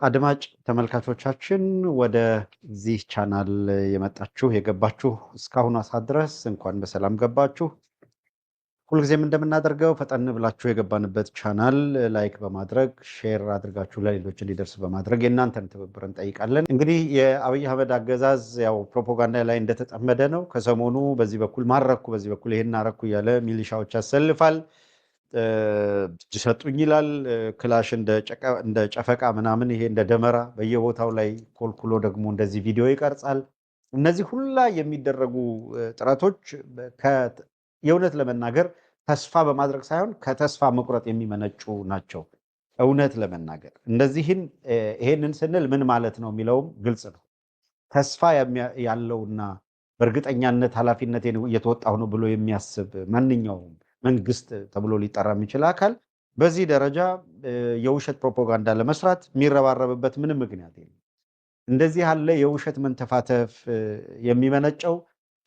አድማጭ ተመልካቾቻችን ወደዚህ ቻናል የመጣችሁ የገባችሁ እስካሁን ሰዓት ድረስ እንኳን በሰላም ገባችሁ። ሁልጊዜም እንደምናደርገው ፈጠን ብላችሁ የገባንበት ቻናል ላይክ በማድረግ ሼር አድርጋችሁ ለሌሎች እንዲደርስ በማድረግ የእናንተን ትብብር እንጠይቃለን። እንግዲህ የአብይ አህመድ አገዛዝ ያው ፕሮፓጋንዳ ላይ እንደተጠመደ ነው። ከሰሞኑ በዚህ በኩል ማረኩ፣ በዚህ በኩል ይሄን አረኩ እያለ ሚሊሻዎች ያሰልፋል። እጅ ሰጡኝ ይላል። ክላሽ እንደ ጨፈቃ ምናምን ይሄ እንደ ደመራ በየቦታው ላይ ኮልኩሎ ደግሞ እንደዚህ ቪዲዮ ይቀርጻል። እነዚህ ሁላ የሚደረጉ ጥረቶች የእውነት ለመናገር ተስፋ በማድረግ ሳይሆን ከተስፋ መቁረጥ የሚመነጩ ናቸው። እውነት ለመናገር ይሄንን ስንል ምን ማለት ነው የሚለውም ግልጽ ነው። ተስፋ ያለውና በእርግጠኛነት ኃላፊነቴን እየተወጣሁ ነው ብሎ የሚያስብ ማንኛውም መንግስት ተብሎ ሊጠራ የሚችል አካል በዚህ ደረጃ የውሸት ፕሮፓጋንዳ ለመስራት የሚረባረብበት ምንም ምክንያት የለም። እንደዚህ ያለ የውሸት መንተፋተፍ የሚመነጨው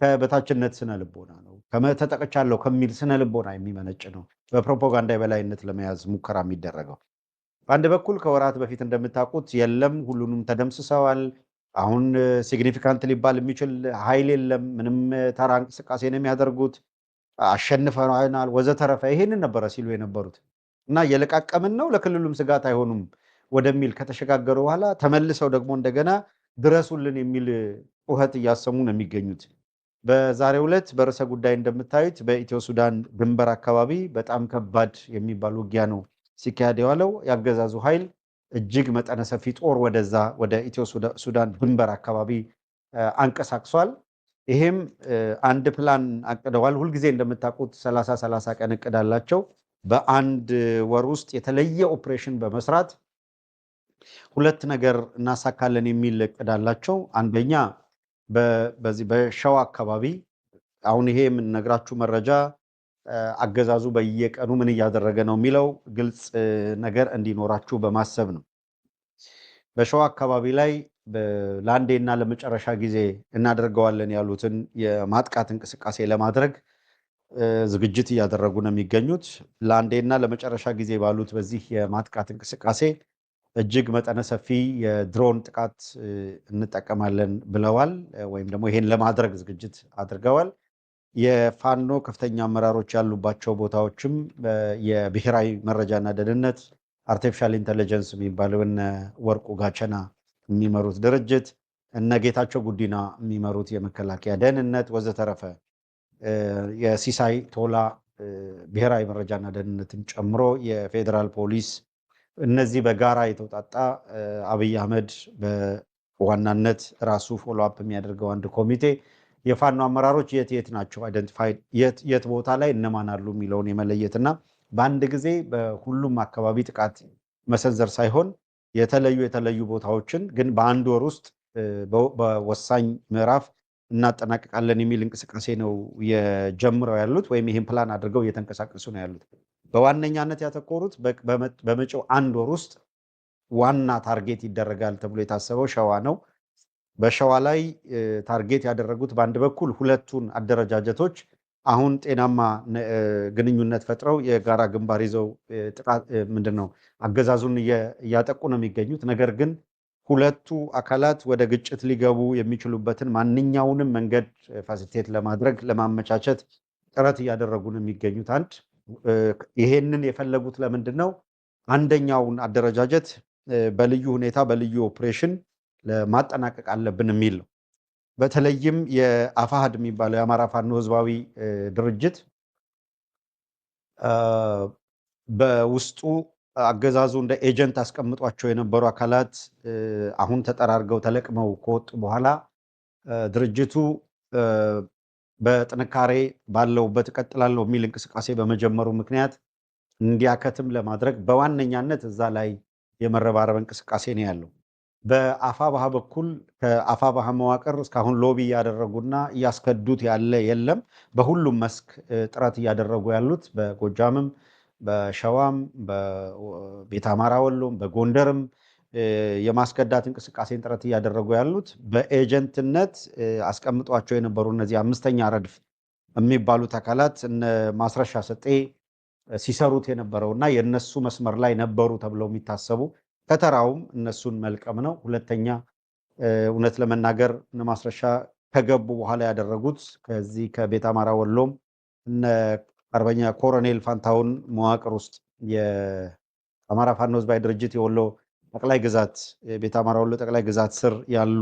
ከበታችነት ስነ ልቦና ነው። ተጠቅቻለሁ ከሚል ስነ ልቦና የሚመነጭ ነው። በፕሮፓጋንዳ የበላይነት ለመያዝ ሙከራ የሚደረገው በአንድ በኩል ከወራት በፊት እንደምታውቁት የለም ሁሉንም ተደምስሰዋል። አሁን ሲግኒፊካንት ሊባል የሚችል ኃይል የለም። ምንም ተራ እንቅስቃሴ ነው የሚያደርጉት። አሸንፈናል ወዘተረፈ ይሄንን ነበረ ሲሉ የነበሩት እና የለቃቀምን ነው ለክልሉም ስጋት አይሆኑም ወደሚል ከተሸጋገሩ በኋላ ተመልሰው ደግሞ እንደገና ድረሱልን የሚል ጩኸት እያሰሙ ነው የሚገኙት። በዛሬው ዕለት በርዕሰ ጉዳይ እንደምታዩት በኢትዮ ሱዳን ድንበር አካባቢ በጣም ከባድ የሚባል ውጊያ ነው ሲካሄድ የዋለው። ያገዛዙ ኃይል እጅግ መጠነ ሰፊ ጦር ወደዛ ወደ ኢትዮ ሱዳን ድንበር አካባቢ አንቀሳቅሷል። ይሄም አንድ ፕላን አቅደዋል። ሁልጊዜ እንደምታውቁት 30 ቀን እቅድ አላቸው። በአንድ ወር ውስጥ የተለየ ኦፕሬሽን በመስራት ሁለት ነገር እናሳካለን የሚል እቅድ አላቸው። አንደኛ በዚህ በሸዋ አካባቢ አሁን ይሄ የምንነግራችሁ መረጃ አገዛዙ በየቀኑ ምን እያደረገ ነው የሚለው ግልጽ ነገር እንዲኖራችሁ በማሰብ ነው። በሸዋ አካባቢ ላይ ለአንዴና ለመጨረሻ ጊዜ እናደርገዋለን ያሉትን የማጥቃት እንቅስቃሴ ለማድረግ ዝግጅት እያደረጉ ነው የሚገኙት። ለአንዴና ለመጨረሻ ጊዜ ባሉት በዚህ የማጥቃት እንቅስቃሴ እጅግ መጠነ ሰፊ የድሮን ጥቃት እንጠቀማለን ብለዋል። ወይም ደግሞ ይሄን ለማድረግ ዝግጅት አድርገዋል። የፋኖ ከፍተኛ አመራሮች ያሉባቸው ቦታዎችም የብሔራዊ መረጃና ደህንነት አርቲፊሻል ኢንተለጀንስ የሚባለው እነ ወርቁ ጋቸና የሚመሩት ድርጅት እነ ጌታቸው ጉዲና የሚመሩት የመከላከያ ደህንነት ወዘተረፈ የሲሳይ ቶላ ብሔራዊ መረጃና ደህንነትን ጨምሮ የፌዴራል ፖሊስ እነዚህ በጋራ የተውጣጣ አብይ አህመድ በዋናነት ራሱ ፎሎ አፕ የሚያደርገው አንድ ኮሚቴ የፋኖ አመራሮች የት ናቸው አይደንቲፋይድ የት ቦታ ላይ እነማን አሉ የሚለውን የመለየትና በአንድ ጊዜ በሁሉም አካባቢ ጥቃት መሰንዘር ሳይሆን የተለዩ ቦታዎችን ግን በአንድ ወር ውስጥ በወሳኝ ምዕራፍ እናጠናቀቃለን የሚል እንቅስቃሴ ነው የጀምረው ያሉት ወይም ይህን ፕላን አድርገው እየተንቀሳቀሱ ነው ያሉት። በዋነኛነት ያተኮሩት በመጪው አንድ ወር ውስጥ ዋና ታርጌት ይደረጋል ተብሎ የታሰበው ሸዋ ነው። በሸዋ ላይ ታርጌት ያደረጉት በአንድ በኩል ሁለቱን አደረጃጀቶች አሁን ጤናማ ግንኙነት ፈጥረው የጋራ ግንባር ይዘው ምንድነው አገዛዙን እያጠቁ ነው የሚገኙት። ነገር ግን ሁለቱ አካላት ወደ ግጭት ሊገቡ የሚችሉበትን ማንኛውንም መንገድ ፋሲሊቴት ለማድረግ ለማመቻቸት ጥረት እያደረጉ ነው የሚገኙት። ይሄንን የፈለጉት ለምንድን ነው? አንደኛውን አደረጃጀት በልዩ ሁኔታ በልዩ ኦፕሬሽን ለማጠናቀቅ አለብን የሚል ነው። በተለይም የአፋሕድ የሚባለው የአማራ ፋኖ ህዝባዊ ድርጅት በውስጡ አገዛዙ እንደ ኤጀንት አስቀምጧቸው የነበሩ አካላት አሁን ተጠራርገው ተለቅመው ከወጡ በኋላ ድርጅቱ በጥንካሬ ባለውበት እቀጥላለሁ የሚል እንቅስቃሴ በመጀመሩ ምክንያት እንዲያከትም ለማድረግ በዋነኛነት እዛ ላይ የመረባረብ እንቅስቃሴ ነው ያለው። በአፋብኃ በኩል ከአፋብኃ መዋቅር እስካሁን ሎቢ እያደረጉና እያስከዱት ያለ የለም። በሁሉም መስክ ጥረት እያደረጉ ያሉት በጎጃምም፣ በሸዋም፣ በቤተ አማራ ወሎም፣ በጎንደርም የማስከዳት እንቅስቃሴን ጥረት እያደረጉ ያሉት በኤጀንትነት አስቀምጧቸው የነበሩ እነዚህ አምስተኛ ረድፍ የሚባሉት አካላት እነ ማስረሻ ሰጤ ሲሰሩት የነበረውና የነሱ መስመር ላይ ነበሩ ተብለው የሚታሰቡ ከተራውም እነሱን መልቀም ነው። ሁለተኛ እውነት ለመናገር እነ ማስረሻ ከገቡ በኋላ ያደረጉት ከዚህ ከቤት አማራ ወሎም እነ አርበኛ ኮሎኔል ፋንታውን መዋቅር ውስጥ የአማራ ፋኖ ህዝባዊ ድርጅት የወሎ ጠቅላይ ግዛት ቤት አማራ ወሎ ጠቅላይ ግዛት ስር ያሉ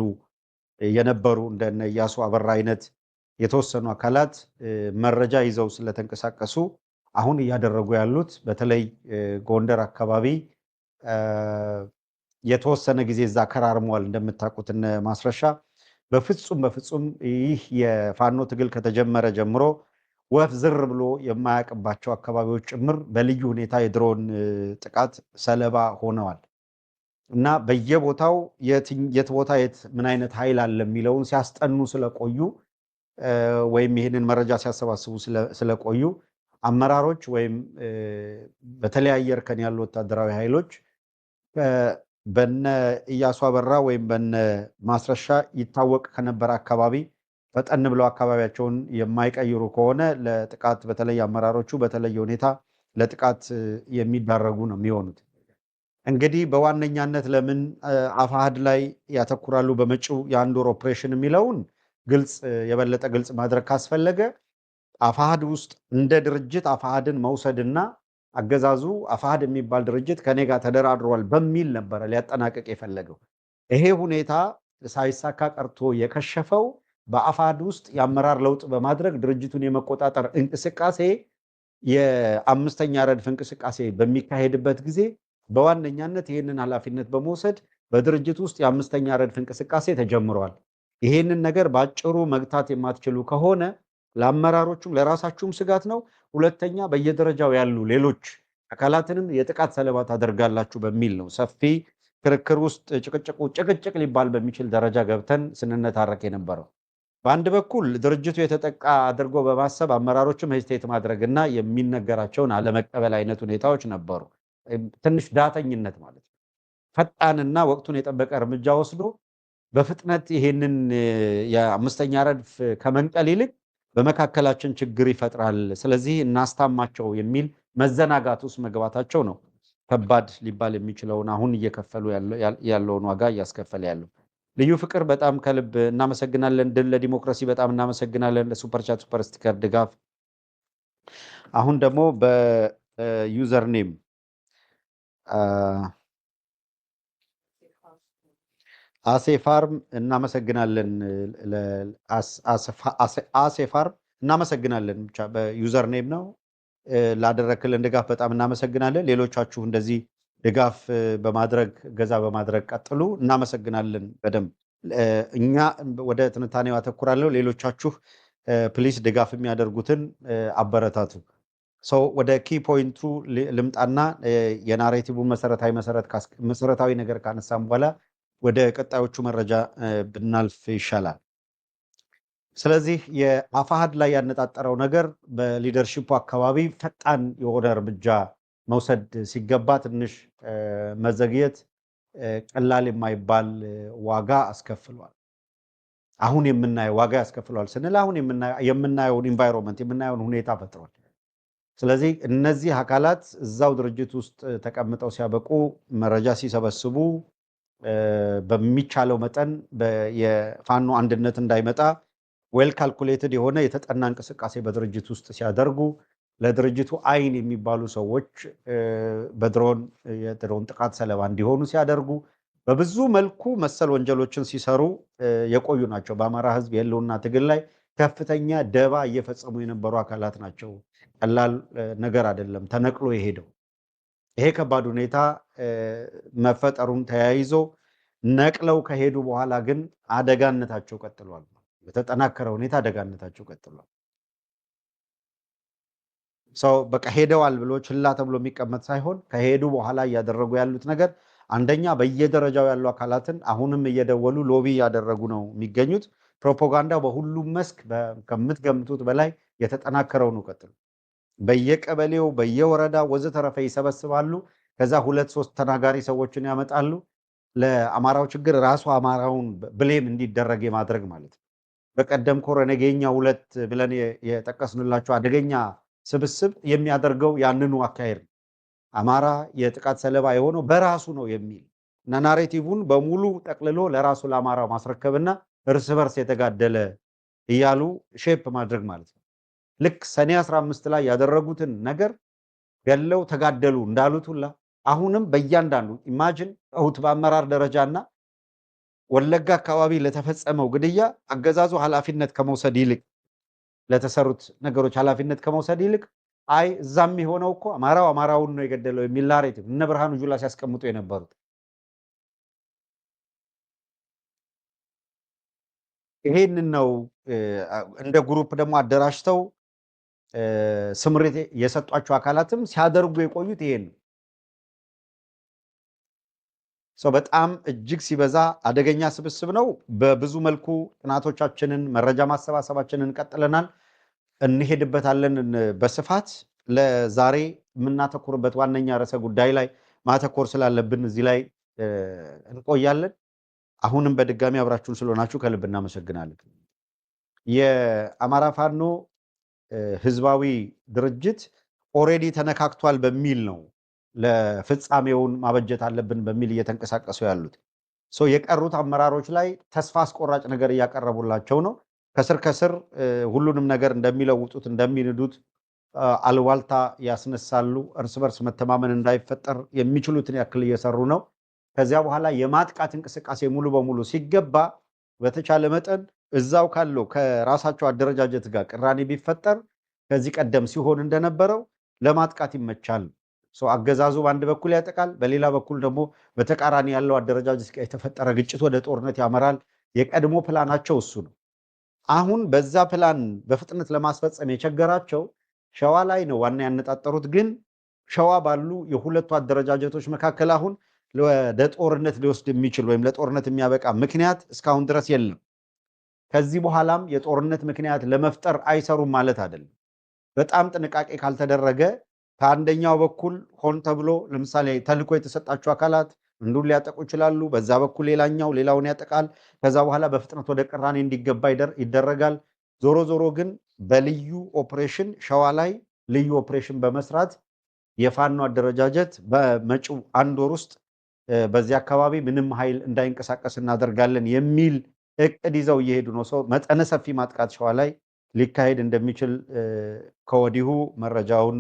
የነበሩ እንደነ ኢያሱ አበራ አይነት የተወሰኑ አካላት መረጃ ይዘው ስለተንቀሳቀሱ አሁን እያደረጉ ያሉት በተለይ ጎንደር አካባቢ የተወሰነ ጊዜ እዛ ከራርመዋል። እንደምታውቁት እነ ማስረሻ በፍጹም ይህ የፋኖ ትግል ከተጀመረ ጀምሮ ወፍ ዝር ብሎ የማያውቅባቸው አካባቢዎች ጭምር በልዩ ሁኔታ የድሮን ጥቃት ሰለባ ሆነዋል እና በየቦታው የት ቦታ ምን አይነት ኃይል አለ የሚለውን ሲያስጠኑ ስለቆዩ ወይም ይህንን መረጃ ሲያሰባስቡ ስለቆዩ አመራሮች ወይም በተለያየ እርከን ያሉ ወታደራዊ ኃይሎች በነ ኢያሱ አበራ ወይም በነ ማስረሻ ይታወቅ ከነበረ አካባቢ ፈጠን ብለው አካባቢያቸውን የማይቀይሩ ከሆነ ለጥቃት በተለይ አመራሮቹ በተለየ ሁኔታ ለጥቃት የሚዳረጉ ነው የሚሆኑት። እንግዲህ በዋነኛነት ለምን አፋሕድ ላይ ያተኩራሉ በመጪው የአንድ ወር ኦፕሬሽን የሚለውን የበለጠ ግልጽ ማድረግ ካስፈለገ አፋሕድ ውስጥ እንደ ድርጅት አፋሕድን መውሰድና አገዛዙ አፋሕድ የሚባል ድርጅት ከኔ ጋር ተደራድሯል በሚል ነበረ ሊያጠናቅቅ የፈለገው። ይሄ ሁኔታ ሳይሳካ ቀርቶ የከሸፈው በአፋሕድ ውስጥ የአመራር ለውጥ በማድረግ ድርጅቱን የመቆጣጠር እንቅስቃሴ የአምስተኛ ረድፍ እንቅስቃሴ በሚካሄድበት ጊዜ በዋነኛነት ይህንን ኃላፊነት በመውሰድ በድርጅት ውስጥ የአምስተኛ ረድፍ እንቅስቃሴ ተጀምሯል። ይህንን ነገር በአጭሩ መግታት የማትችሉ ከሆነ ለአመራሮቹም ለራሳችሁም ስጋት ነው። ሁለተኛ በየደረጃው ያሉ ሌሎች አካላትንም የጥቃት ሰለባ ታደርጋላችሁ በሚል ነው ሰፊ ክርክር ውስጥ ጭቅጭቅ ሊባል በሚችል ደረጃ ገብተን ስንነታረክ የነበረው። በአንድ በኩል ድርጅቱ የተጠቃ አድርጎ በማሰብ አመራሮችም ሄጅቴት ማድረግና የሚነገራቸውን አለመቀበል አይነት ሁኔታዎች ነበሩ። ትንሽ ዳተኝነት ማለት ነው። ፈጣንና ወቅቱን የጠበቀ እርምጃ ወስዶ በፍጥነት ይሄንን የአምስተኛ ረድፍ ከመንቀል ይልቅ በመካከላችን ችግር ይፈጥራል፣ ስለዚህ እናስታማቸው የሚል መዘናጋት ውስጥ መግባታቸው ነው ከባድ ሊባል የሚችለውን አሁን እየከፈሉ ያለውን ዋጋ እያስከፈለ ያለው። ልዩ ፍቅር በጣም ከልብ እናመሰግናለን። ድል ለዲሞክራሲ በጣም እናመሰግናለን ለሱፐር ቻት ሱፐር ስቲከር ድጋፍ። አሁን ደግሞ በዩዘር ኔም አሴፋርም እናመሰግናለን። አሴፋርም እናመሰግናለን። ብቻ በዩዘር ኔም ነው ላደረክልን ድጋፍ በጣም እናመሰግናለን። ሌሎቻችሁ እንደዚህ ድጋፍ በማድረግ ገዛ በማድረግ ቀጥሉ። እናመሰግናለን በደንብ። እኛ ወደ ትንታኔው አተኩራለሁ። ሌሎቻችሁ ፕሊስ ድጋፍ የሚያደርጉትን አበረታቱ። ሰው ወደ ኪ ፖይንቱ ልምጣና የናሬቲቭ መሰረታዊ ነገር ካነሳም በኋላ ወደ ቀጣዮቹ መረጃ ብናልፍ ይሻላል። ስለዚህ የአፋሕድ ላይ ያነጣጠረው ነገር በሊደርሺፑ አካባቢ ፈጣን የሆነ እርምጃ መውሰድ ሲገባ ትንሽ መዘግየት ቀላል የማይባል ዋጋ አስከፍሏል። አሁን የምናየው ዋጋ ያስከፍሏል ስንል አሁን የምናየውን ኢንቫይሮንመንት የምናየውን ሁኔታ ፈጥሯል። ስለዚህ እነዚህ አካላት እዛው ድርጅት ውስጥ ተቀምጠው ሲያበቁ መረጃ ሲሰበስቡ በሚቻለው መጠን የፋኖ አንድነት እንዳይመጣ ዌል ካልኩሌትድ የሆነ የተጠና እንቅስቃሴ በድርጅት ውስጥ ሲያደርጉ ለድርጅቱ አይን የሚባሉ ሰዎች የድሮን ጥቃት ሰለባ እንዲሆኑ ሲያደርጉ በብዙ መልኩ መሰል ወንጀሎችን ሲሰሩ የቆዩ ናቸው። በአማራ ሕዝብ የህልውና ትግል ላይ ከፍተኛ ደባ እየፈጸሙ የነበሩ አካላት ናቸው። ቀላል ነገር አይደለም ተነቅሎ የሄደው። ይሄ ከባድ ሁኔታ መፈጠሩን ተያይዞ ነቅለው ከሄዱ በኋላ ግን አደጋነታቸው ቀጥሏል። በተጠናከረ ሁኔታ አደጋነታቸው ቀጥሏል። ሰው በቃ ሄደዋል ብሎ ችላ ተብሎ የሚቀመጥ ሳይሆን ከሄዱ በኋላ እያደረጉ ያሉት ነገር አንደኛ በየደረጃው ያሉ አካላትን አሁንም እየደወሉ ሎቢ እያደረጉ ነው የሚገኙት። ፕሮፓጋንዳው በሁሉም መስክ ከምትገምቱት በላይ የተጠናከረው ነው። ቀጥሎ በየቀበሌው በየወረዳ ወዘተረፈ ይሰበስባሉ። ከዛ 2-3 ተናጋሪ ሰዎችን ያመጣሉ። ለአማራው ችግር ራሱ አማራውን ብሌም እንዲደረግ የማድረግ ማለት ነው። በቀደም ኮረነጌኛ 2 ብለን የጠቀስንላቸው አደገኛ ስብስብ የሚያደርገው ያንኑ አካሄድ ነው። አማራ የጥቃት ሰለባ የሆነው በራሱ ነው የሚል እና ናሬቲቭን በሙሉ ጠቅልሎ ለራሱ ለአማራው ማስረከብና እርስ በርስ የተጋደለ እያሉ ሼፕ ማድረግ ማለት ነው። ልክ ሰኔ 15 ላይ ያደረጉትን ነገር ገለው ተጋደሉ እንዳሉት ሁላ አሁንም በእያንዳንዱ ኢማጂን እሁት በአመራር ደረጃና ወለጋ አካባቢ ለተፈጸመው ግድያ አገዛዙ ኃላፊነት ከመውሰድ ይልቅ ለተሰሩት ነገሮች ኃላፊነት ከመውሰድ ይልቅ አይ እዛም የሆነው እኮ አማራውን ነው የገደለው የሚል ናሬቲቭ እነ ብርሃኑ ጁላ ሲያስቀምጡ የነበሩት ይሄንን ነው። እንደ ግሩፕ ደግሞ አደራጅተው ስምሪት የሰጧቸው አካላትም ሲያደርጉ የቆዩት ይሄን ነው። በጣም እጅግ ሲበዛ አደገኛ ስብስብ ነው። በብዙ መልኩ ጥናቶቻችንን መረጃ ማሰባሰባችንን ቀጥለናል፣ እንሄድበታለን በስፋት። ለዛሬ የምናተኩርበት ዋነኛ ርዕሰ ጉዳይ ላይ ማተኮር ስላለብን እዚህ ላይ እንቆያለን። አሁንም በድጋሚ አብራችሁን ስለሆናችሁ ከልብ እናመሰግናለን። የአማራ ፋኖ ህዝባዊ ድርጅት ኦሬዲ ተነካክቷል በሚል ነው ለፍጻሜውን ማበጀት አለብን በሚል እየተንቀሳቀሱ ያሉት። የቀሩት አመራሮች ላይ ተስፋ አስቆራጭ ነገር እያቀረቡላቸው ነው። ከስር ከስር ሁሉንም ነገር እንደሚለውጡት እንደሚንዱት አልዋልታ ያስነሳሉ። እርስ በርስ መተማመን እንዳይፈጠር የሚችሉትን ያክል እየሰሩ ነው። ከዚያ በኋላ የማጥቃት እንቅስቃሴ ሙሉ በሙሉ ሲገባ በተቻለ መጠን እዛው ካለው ከራሳቸው አደረጃጀት ጋር ቅራኔ ቢፈጠር ከዚህ ቀደም ሲሆን እንደነበረው ለማጥቃት ይመቻል። አገዛዙ በአንድ በኩል ያጠቃል፣ በሌላ በኩል ደግሞ በተቃራኒ ያለው አደረጃጀት የተፈጠረ ግጭት ወደ ጦርነት ያመራል። የቀድሞ ፕላናቸው እሱ ነው። አሁን በዛ ፕላን በፍጥነት ለማስፈጸም የቸገራቸው ሸዋ ላይ ነው ዋና ያነጣጠሩት። ግን ሸዋ ባሉ የሁለቱ አደረጃጀቶች መካከል አሁን ወደ ጦርነት ሊወስድ የሚችል ወይም ለጦርነት የሚያበቃ ምክንያት እስካሁን ድረስ የለም። ከዚህ በኋላም የጦርነት ምክንያት ለመፍጠር አይሰሩም ማለት አይደለም። በጣም ጥንቃቄ ካልተደረገ ከአንደኛው በኩል ሆን ተብሎ ለምሳሌ ተልዕኮ የተሰጣቸው አካላት እንዱን ሊያጠቁ ይችላሉ። በዛ በኩል ሌላኛው ሌላውን ያጠቃል። ከዛ በኋላ በፍጥነት ወደ ቅራኔ እንዲገባ ይደረጋል። ዞሮ ዞሮ ግን በልዩ ኦፕሬሽን ሸዋ ላይ ልዩ ኦፕሬሽን በመስራት የፋኖ አደረጃጀት በመጪው አንድ ወር ውስጥ በዚህ አካባቢ ምንም ኃይል እንዳይንቀሳቀስ እናደርጋለን የሚል እቅድ ይዘው እየሄዱ ነው። መጠነ ሰፊ ማጥቃት ሸዋ ላይ ሊካሄድ እንደሚችል ከወዲሁ መረጃውን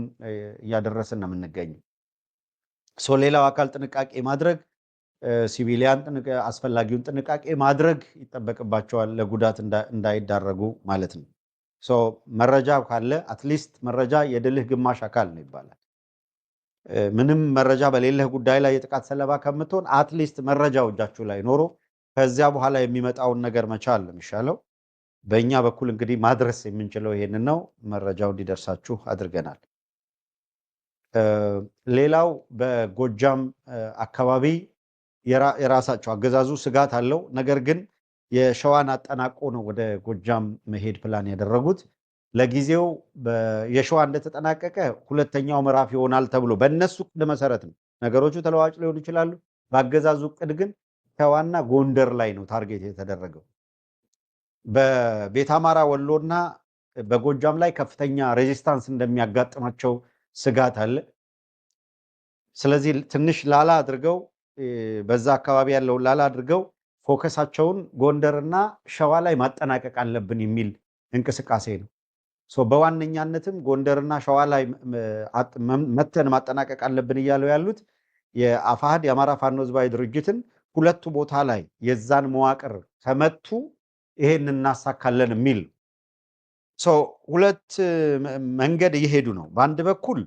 እያደረስን ነው የምንገኘው። ሌላው አካል ጥንቃቄ ማድረግ፣ ሲቪሊያን አስፈላጊውን ጥንቃቄ ማድረግ ይጠበቅባቸዋል፣ ለጉዳት እንዳይዳረጉ ማለት ነው። መረጃ ካለ አትሊስት መረጃ የድልህ ግማሽ አካል ነው ይባላል። ምንም መረጃ በሌለህ ጉዳይ ላይ የጥቃት ሰለባ ከምትሆን አትሊስት መረጃው እጃችሁ ላይ ኖሮ ከዚያ በኋላ የሚመጣውን ነገር መቻል የሚሻለው። በእኛ በኩል እንግዲህ ማድረስ የምንችለው ይሄንን ነው። መረጃው እንዲደርሳችሁ አድርገናል። ሌላው በጎጃም አካባቢ የራሳቸው አገዛዙ ስጋት አለው። ነገር ግን የሸዋን አጠናቆ ነው ወደ ጎጃም መሄድ ፕላን ያደረጉት። ለጊዜው የሸዋ እንደተጠናቀቀ ሁለተኛው ምዕራፍ ይሆናል ተብሎ በእነሱ እቅድ መሰረት ነው። ነገሮቹ ተለዋጭ ሊሆኑ ይችላሉ። በአገዛዙ እቅድ ግን ሸዋና ጎንደር ላይ ነው ታርጌት የተደረገው። በቤት አማራ ወሎና በጎጃም ላይ ከፍተኛ ሬዚስታንስ እንደሚያጋጥማቸው ስጋት አለ። ስለዚህ ትንሽ ላላ አድርገው በዛ አካባቢ ያለው ላላ አድርገው ፎከሳቸውን ጎንደርና ሸዋ ላይ ማጠናቀቅ አለብን የሚል እንቅስቃሴ ነው። በዋነኛነትም ጎንደርና ሸዋ ላይ መተን ማጠናቀቅ አለብን እያሉ ያሉት የአፋሕድ የአማራ ፋኖ ህዝባዊ ድርጅትን ሁለቱ ቦታ ላይ የዛን መዋቅር ከመቱ ይሄን እናሳካለን የሚል ሁለት መንገድ እየሄዱ ነው። በአንድ በኩል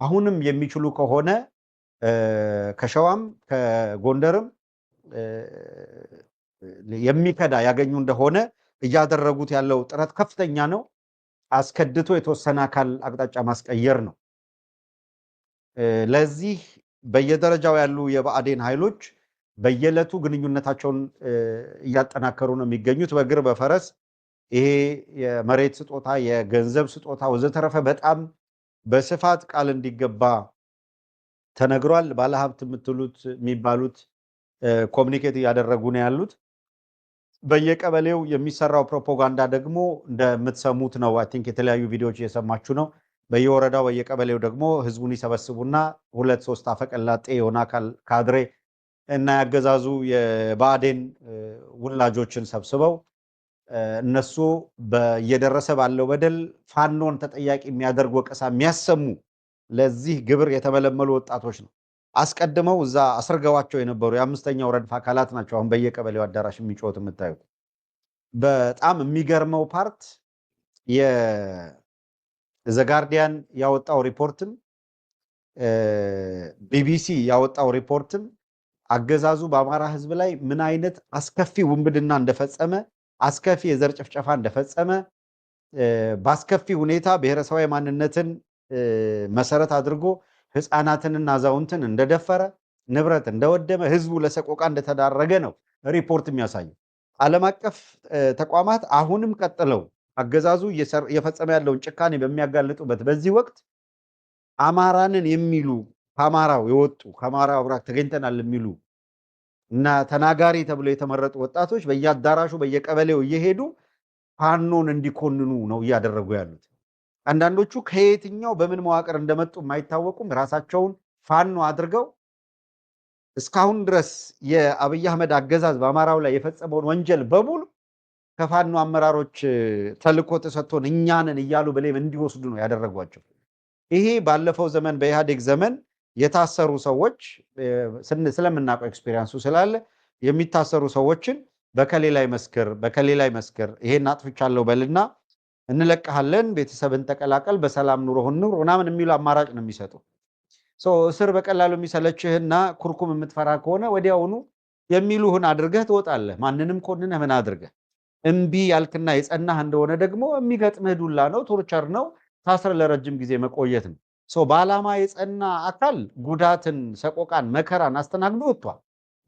አሁንም የሚችሉ ከሆነ ከሸዋም ከጎንደርም የሚከዳ ያገኙ እንደሆነ እያደረጉት ያለው ጥረት ከፍተኛ ነው። አስከድቶ የተወሰነ አካል አቅጣጫ ማስቀየር ነው። ለዚህ በየደረጃው ያሉ የብአዴን ኃይሎች በየዕለቱ ግንኙነታቸውን እያጠናከሩ ነው የሚገኙት። በእግር በፈረስ ይሄ የመሬት ስጦታ፣ የገንዘብ ስጦታ ወዘተረፈ በጣም በስፋት ቃል እንዲገባ ተነግሯል። ባለሀብት የምትሉት የሚባሉት ኮሚኒኬት እያደረጉ ነው ያሉት። በየቀበሌው የሚሰራው ፕሮፓጋንዳ ደግሞ እንደምትሰሙት ነው። አይ ቲንክ የተለያዩ ቪዲዮዎች እየሰማችሁ ነው። በየወረዳው በየቀበሌው ደግሞ ህዝቡን ይሰበስቡና ሁለት ሶስት አፈቀላጤ የሆነ አካል ካድሬ እና ያገዛዙ የባዴን ውላጆችን ሰብስበው እነሱ እየደረሰ ባለው በደል ፋኖን ተጠያቂ የሚያደርግ ወቀሳ የሚያሰሙ ለዚህ ግብር የተመለመሉ ወጣቶች ነው። አስቀድመው እዛ አስርገዋቸው የነበሩ የአምስተኛው ረድፍ አካላት ናቸው። አሁን በየቀበሌው አዳራሽ የሚጮት የምታዩት። በጣም የሚገርመው ፓርት የዘጋርዲያን ያወጣው ሪፖርትም ቢቢሲ ያወጣው ሪፖርትም አገዛዙ በአማራ ሕዝብ ላይ ምን አይነት አስከፊ ውንብድና እንደፈጸመ፣ አስከፊ የዘር ጭፍጨፋ እንደፈጸመ፣ በአስከፊ ሁኔታ ብሔረሰባዊ ማንነትን መሰረት አድርጎ ህፃናትንና አዛውንትን እንደደፈረ፣ ንብረት እንደወደመ፣ ህዝቡ ለሰቆቃ እንደተዳረገ ነው ሪፖርት የሚያሳየው። ዓለም አቀፍ ተቋማት አሁንም ቀጥለው አገዛዙ እየፈጸመ ያለውን ጭካኔ በሚያጋልጡበት በዚህ ወቅት አማራንን የሚሉ ከአማራው የወጡ ከአማራው አብራክ ተገኝተናል የሚሉ እና ተናጋሪ ተብለው የተመረጡ ወጣቶች በየአዳራሹ በየቀበሌው እየሄዱ ፋኖን እንዲኮንኑ ነው እያደረጉ ያሉት። አንዳንዶቹ ከየትኛው በምን መዋቅር እንደመጡ የማይታወቁም ራሳቸውን ፋኖ አድርገው እስካሁን ድረስ የአብይ አህመድ አገዛዝ በአማራው ላይ የፈጸመውን ወንጀል በሙሉ ከፋኖ አመራሮች ተልኮ ተሰጥቶን እኛንን እያሉ በሌም እንዲወስዱ ነው ያደረጓቸው። ይሄ ባለፈው ዘመን በኢህአዴግ ዘመን የታሰሩ ሰዎች ስለምናውቀው ኤክስፔሪንሱ ስላለ የሚታሰሩ ሰዎችን በከሌ ላይ መስክር፣ በከሌ ላይ መስክር፣ ይሄን አጥፍቻለሁ በልና እንለቅሃለን፣ ቤተሰብን ተቀላቀል፣ በሰላም ኑሮህን ኑር ምናምን የሚሉ አማራጭ ነው የሚሰጡ። እስር በቀላሉ የሚሰለችህና ኩርኩም የምትፈራ ከሆነ ወዲያውኑ የሚሉህን አድርገህ ትወጣለህ። ማንንም ኮንነህ ምን አድርገህ እምቢ ያልክና የጸናህ እንደሆነ ደግሞ የሚገጥምህ ዱላ ነው፣ ቶርቸር ነው፣ ታስረ ለረጅም ጊዜ መቆየት ነው። በዓላማ የጸና አካል ጉዳትን፣ ሰቆቃን፣ መከራን አስተናግዶ ወጥቷል።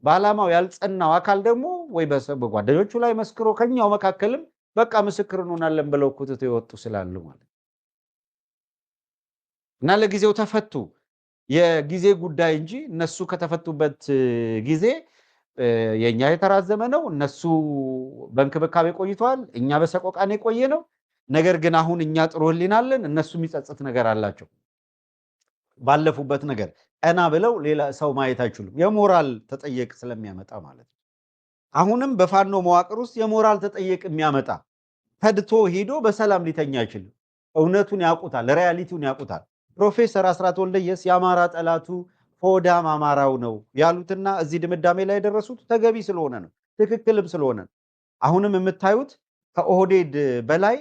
በዓላማው ያልጸናው አካል ደግሞ ወይ በጓደኞቹ ላይ መስክሮ ከኛው መካከልም በቃ ምስክር እንሆናለን ብለው ኩትት የወጡ ስላሉ ማለት እና ለጊዜው ተፈቱ። የጊዜ ጉዳይ እንጂ እነሱ ከተፈቱበት ጊዜ የኛ የተራዘመ ነው። እነሱ በእንክብካቤ ቆይተዋል፣ እኛ በሰቆቃን የቆየ ነው። ነገር ግን አሁን እኛ ጥሩ ህሊና አለን፣ እነሱ የሚጸጽት ነገር አላቸው። ባለፉበት ነገር ቀና ብለው ሌላ ሰው ማየት አይችሉም። የሞራል ተጠየቅ ስለሚያመጣ ማለት ነው። አሁንም በፋኖ መዋቅር ውስጥ የሞራል ተጠየቅ የሚያመጣ ከድቶ ሄዶ በሰላም ሊተኛ አይችልም። እውነቱን ያውቁታል፣ ሪያሊቲውን ያውቁታል። ፕሮፌሰር አስራት ወልደየስ የአማራ ጠላቱ ሆዳም አማራው ነው ያሉትና እዚህ ድምዳሜ ላይ የደረሱት ተገቢ ስለሆነ ነው፣ ትክክልም ስለሆነ ነው። አሁንም የምታዩት ከኦህዴድ በላይ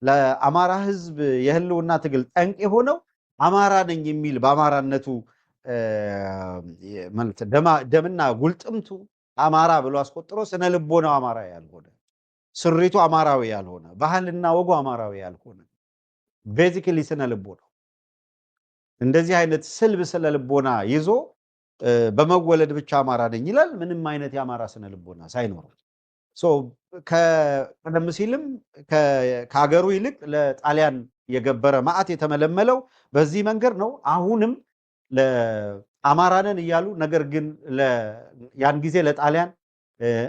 ለአማራ ህዝብ የህልውና ትግል ጠንቅ የሆነው አማራ ነኝ የሚል በአማራነቱ ደምና ጉልጥምቱ አማራ ብሎ አስቆጥሮ ስነ ልቦናው አማራ ያልሆነ፣ ስሪቱ አማራዊ ያልሆነ፣ ባህልና ወጉ አማራዊ ያልሆነ ቤዚክሊ ስነ ልቦናው እንደዚህ አይነት ስልብ ስነ ልቦና ይዞ በመወለድ ብቻ አማራ ነኝ ይላል። ምንም አይነት የአማራ ስነ ልቦና ሳይኖረው ቀደም ሲልም ከሀገሩ ይልቅ ለጣሊያን የገበረ ማዕት የተመለመለው በዚህ መንገድ ነው። አሁንም ለአማራንን እያሉ ነገር ግን ያን ጊዜ ለጣሊያን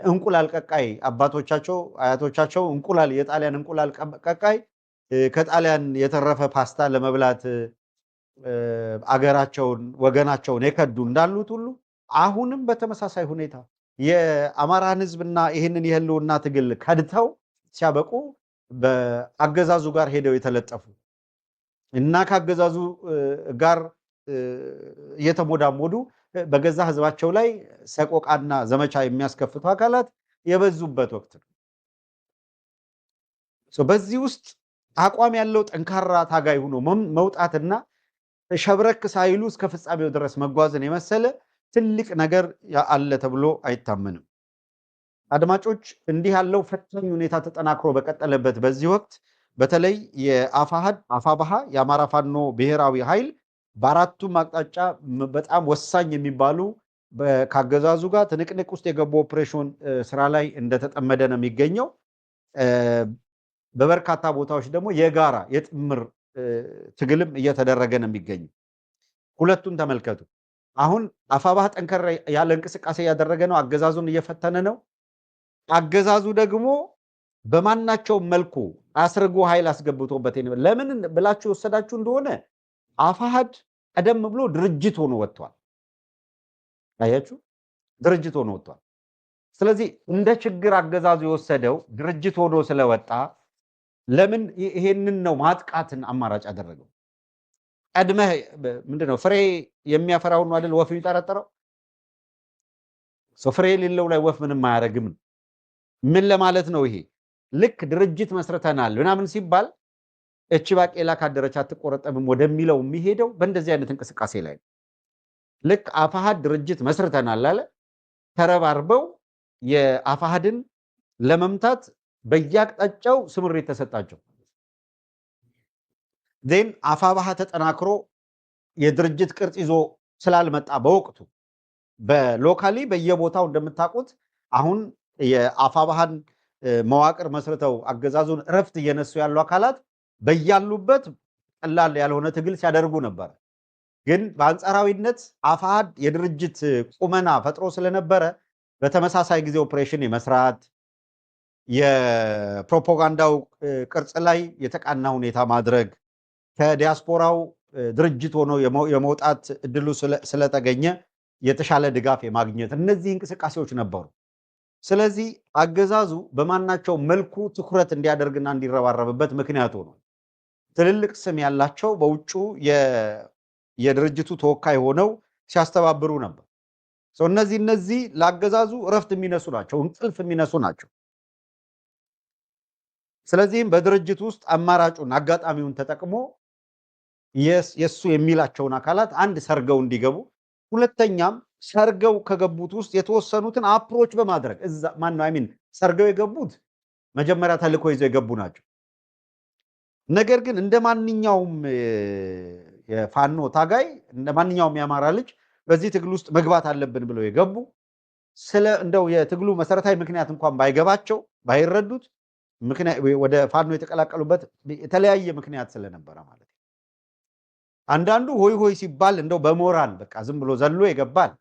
እንቁላል ቀቃይ አባቶቻቸው አያቶቻቸው የጣሊያን እንቁላል ቀቃይ ከጣሊያን የተረፈ ፓስታ ለመብላት አገራቸውን ወገናቸውን የከዱ እንዳሉት ሁሉ አሁንም በተመሳሳይ ሁኔታ የአማራን ህዝብና ይህንን የህልውና ትግል ከድተው ሲያበቁ በአገዛዙ ጋር ሄደው የተለጠፉ እና ከአገዛዙ ጋር እየተሞዳሞዱ በገዛ ህዝባቸው ላይ ሰቆቃና ዘመቻ የሚያስከፍቱ አካላት የበዙበት ወቅት ነው። በዚህ ውስጥ አቋም ያለው ጠንካራ ታጋይ ሆኖ መውጣትና ሸብረክ ሳይሉ እስከ ፍጻሜው ድረስ መጓዝን የመሰለ ትልቅ ነገር አለ ተብሎ አይታመንም። አድማጮች፣ እንዲህ ያለው ፈታኝ ሁኔታ ተጠናክሮ በቀጠለበት በዚህ ወቅት በተለይ አፋባሃ የአማራ ፋኖ ብሔራዊ ኃይል በአራቱም አቅጣጫ በጣም ወሳኝ የሚባሉ ከአገዛዙ ጋር ትንቅንቅ ውስጥ የገቡ ኦፕሬሽን ስራ ላይ እንደተጠመደ ነው የሚገኘው። በበርካታ ቦታዎች ደግሞ የጋራ የጥምር ትግልም እየተደረገ ነው የሚገኘው። ሁለቱን ተመልከቱ። አሁን አፋባህ ጠንከር ያለ እንቅስቃሴ እያደረገ ነው፣ አገዛዙን እየፈተነ ነው። አገዛዙ ደግሞ በማናቸውም መልኩ አስርጎ ኃይል አስገብቶበት ለምን ብላችሁ የወሰዳችሁ እንደሆነ አፋሃድ ቀደም ብሎ ድርጅት ሆኖ ወጥቷል። አያችሁ፣ ድርጅት ሆኖ ወጥቷል። ስለዚህ እንደ ችግር አገዛዙ የወሰደው ድርጅት ሆኖ ስለወጣ ለምን ይሄንን ነው ማጥቃትን አማራጭ ያደረገው? ቀድመህ ምንድነው ፍሬ የሚያፈራውን ነው አይደል ወፍ የሚጠረጥረው? ፍሬ የሌለው ላይ ወፍ ምንም አያረግም። ምን ለማለት ነው ይሄ? ልክ ድርጅት መስርተናል ምናምን ሲባል እቺ ባቄላ ካደረች አትቆረጠምም ወደሚለው የሚሄደው በእንደዚህ አይነት እንቅስቃሴ ላይ ነው። ልክ አፋሃድ ድርጅት መስርተናል አለ፣ ተረባርበው የአፋሃድን ለመምታት በየአቅጣጫው ስምሪት ተሰጣቸው። ዜን አፋባሃ ተጠናክሮ የድርጅት ቅርጽ ይዞ ስላልመጣ በወቅቱ በሎካሊ በየቦታው እንደምታውቁት አሁን የአፋባሃን መዋቅር መስርተው አገዛዙን እረፍት እየነሱ ያሉ አካላት በያሉበት ቀላል ያልሆነ ትግል ሲያደርጉ ነበር። ግን በአንጻራዊነት አፋሃድ የድርጅት ቁመና ፈጥሮ ስለነበረ በተመሳሳይ ጊዜ ኦፕሬሽን የመስራት የፕሮፓጋንዳው ቅርጽ ላይ የተቃና ሁኔታ ማድረግ ከዲያስፖራው ድርጅት ሆኖ የመውጣት እድሉ ስለተገኘ የተሻለ ድጋፍ የማግኘት እነዚህ እንቅስቃሴዎች ነበሩ። ስለዚህ አገዛዙ በማናቸው መልኩ ትኩረት እንዲያደርግና እንዲረባረብበት ምክንያት ሆኖ ትልልቅ ስም ያላቸው በውጩ የድርጅቱ ተወካይ ሆነው ሲያስተባብሩ ነበር። እነዚህ ለአገዛዙ እረፍት የሚነሱ ናቸው፣ እንቅልፍ የሚነሱ ናቸው። ስለዚህም በድርጅት ውስጥ አማራጩን አጋጣሚውን ተጠቅሞ የሱ የሚላቸውን አካላት አንድ ሰርገው እንዲገቡ፣ ሁለተኛም ሰርገው ከገቡት ውስጥ የተወሰኑትን አፕሮች በማድረግ ሰርገው የገቡት መጀመሪያ ተልኮ ይዘው የገቡ ናቸው። ነገር ግን እንደ ማንኛውም የፋኖ ታጋይ እንደ ማንኛውም የአማራ ልጅ በዚህ ትግል ውስጥ መግባት አለብን ብለው የገቡ እንደው የትግሉ መሰረታዊ ምክንያት እንኳን ባይገባቸው ባይረዱት ወደ ፋኖ የተቀላቀሉበት የተለያየ ምክንያት ስለነበረ ማለት ነው። አንዳንዱ ሆይ ሆይ ሲባል እንደው በሞራል በቃ ዝም ብሎ ዘሎ ይገባል።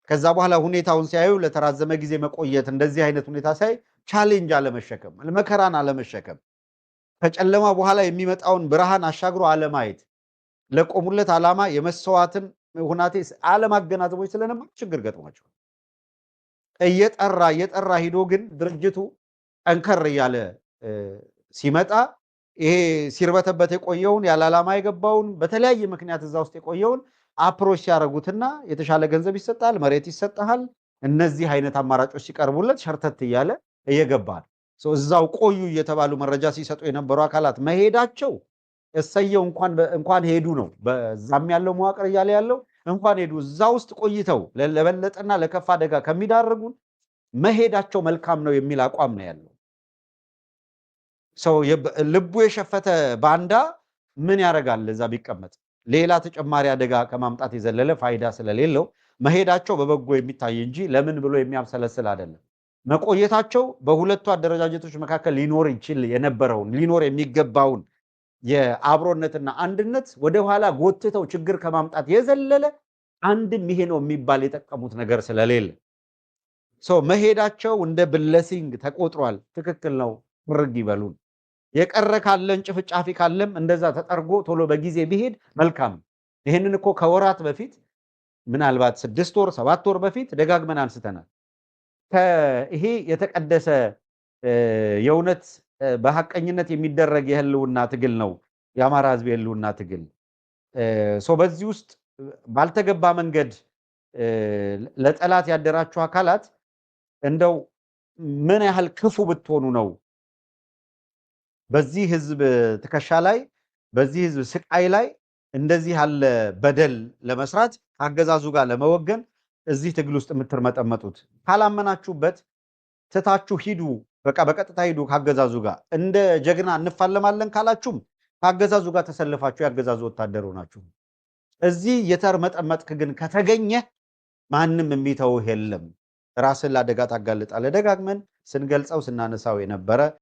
ከዛ በኋላ ሁኔታውን ሲያዩ ለተራዘመ ጊዜ መቆየት እንደዚህ አይነት ሁኔታ ሳይ ቻሌንጅ አለመሸከም፣ መከራን አለመሸከም፣ ከጨለማ በኋላ የሚመጣውን ብርሃን አሻግሮ አለማየት፣ ለቆሙለት ዓላማ የመስዋዕትን ሁናቴ አለማገናዘቦች ስለነበር ችግር ገጥሟቸው እየጠራ ሂዶ ግን ድርጅቱ ጠንከር እያለ ሲመጣ ይሄ ሲርበተበት የቆየውን ያለ ዓላማ የገባውን በተለያየ ምክንያት እዛ ውስጥ የቆየውን አፕሮች ሲያደርጉትና የተሻለ ገንዘብ ይሰጣል፣ መሬት ይሰጣል። እነዚህ አይነት አማራጮች ሲቀርቡለት ሸርተት እያለ እየገባል። እዛው ቆዩ እየተባሉ መረጃ ሲሰጡ የነበሩ አካላት መሄዳቸው እሰየው እንኳን ሄዱ ነው። በዛም ያለው መዋቅር እያለ ያለው እንኳን ሄዱ፣ እዛ ውስጥ ቆይተው ለበለጠና ለከፋ አደጋ ከሚዳርጉን መሄዳቸው መልካም ነው የሚል አቋም ነው ያለው። ልቡ የሸፈተ ባንዳ ምን ያደርጋል? እዛ ቢቀመጥ ሌላ ተጨማሪ አደጋ ከማምጣት የዘለለ ፋይዳ ስለሌለው መሄዳቸው በበጎ የሚታይ እንጂ ለምን ብሎ የሚያብሰለስል አይደለም። መቆየታቸው በሁለቱ አደረጃጀቶች መካከል ሊኖር ይችል የነበረውን ሊኖር የሚገባውን የአብሮነትና አንድነት ወደኋላ ጎትተው ችግር ከማምጣት የዘለለ አንድም ይሄ ነው የሚባል የጠቀሙት ነገር ስለሌለ መሄዳቸው እንደ ብለሲንግ ተቆጥሯል። ትክክል ነው። ፍርግ ይበሉን። የቀረ ካለን ጭፍጫፊ ካለም እንደዛ ተጠርጎ ቶሎ በጊዜ ቢሄድ መልካም። ይሄንን እኮ ከወራት በፊት ምናልባት 6 ወር 7 ወር በፊት ደጋግመን አንስተናል። ይሄ የተቀደሰ የእውነት በሐቀኝነት የሚደረግ የህልውና ትግል ነው የአማራ ህዝብ የህልውና ትግል። በዚህ ውስጥ ባልተገባ መንገድ ለጠላት ያደራችሁ አካላት እንደው ምን ያህል ክፉ ብትሆኑ ነው በዚህ ህዝብ ትከሻ ላይ በዚህ ህዝብ ስቃይ ላይ እንደዚህ ያለ በደል ለመስራት አገዛዙ ጋር ለመወገን እዚህ ትግል ውስጥ የምትርመጠመጡት? ካላመናችሁበት ትታችሁ ሂዱ። በቃ በቀጥታ ሂዱ ካገዛዙ ጋር። እንደ ጀግና እንፋለማለን ካላችሁም ካገዛዙ ጋር ተሰልፋችሁ ያገዛዙ ወታደር ሆናችሁ እዚህ የተርመጠመጥክ ግን ከተገኘ ማንም የሚተውህ የለም። ራስን ለአደጋ ታጋልጣለህ። ደጋግመን ስንገልጸው ስናነሳው የነበረ